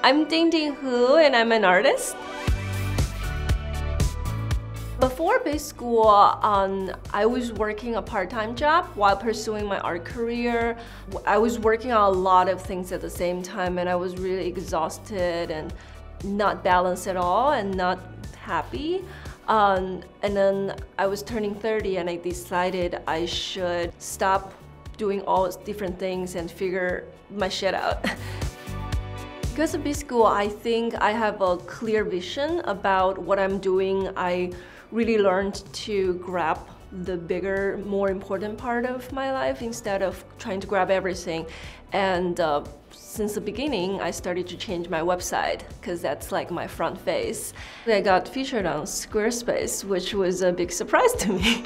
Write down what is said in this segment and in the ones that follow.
I'm Dingding Hu and I'm an artist. Before B school, I was working a part-time job while pursuing my art career. I was working on a lot of things at the same time and I was really exhausted and not balanced at all and not happy. And then I was turning 30 and I decided I should stop doing all different things and figure my shit out. Because of B school, I think I have a clear vision about what I'm doing. I really learned to grab the bigger, more important part of my life instead of trying to grab everything. And since the beginning, I started to change my website because that's like my front face. I got featured on Squarespace, which was a big surprise to me.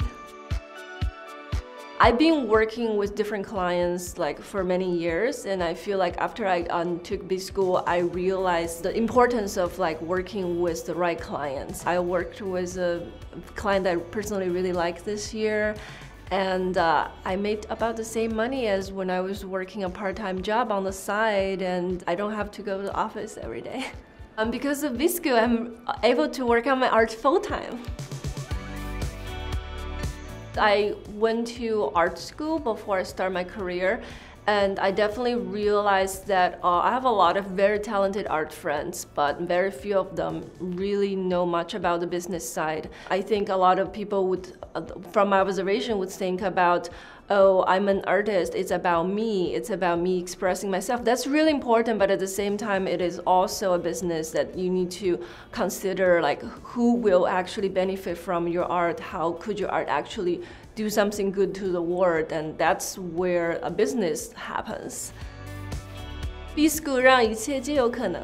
I've been working with different clients for many years, and I feel like after I took B school, I realized the importance of working with the right clients. I worked with a client that I personally really liked this year, and I made about the same money as when I was working a part-time job on the side, and I don't have to go to the office every day. Because of B school, I'm able to work on my art full-time. I went to art school before I started my career, and I definitely realized that I have a lot of very talented art friends, but very few of them really know much about the business side. I think a lot of people would, from my observation, would think about, oh, I'm an artist, it's about me expressing myself. That's really important, but at the same time, it is also a business that you need to consider, who will actually benefit from your art, how could your art actually do something good to the world, and that's where a business happens. B school 让一切皆有可能。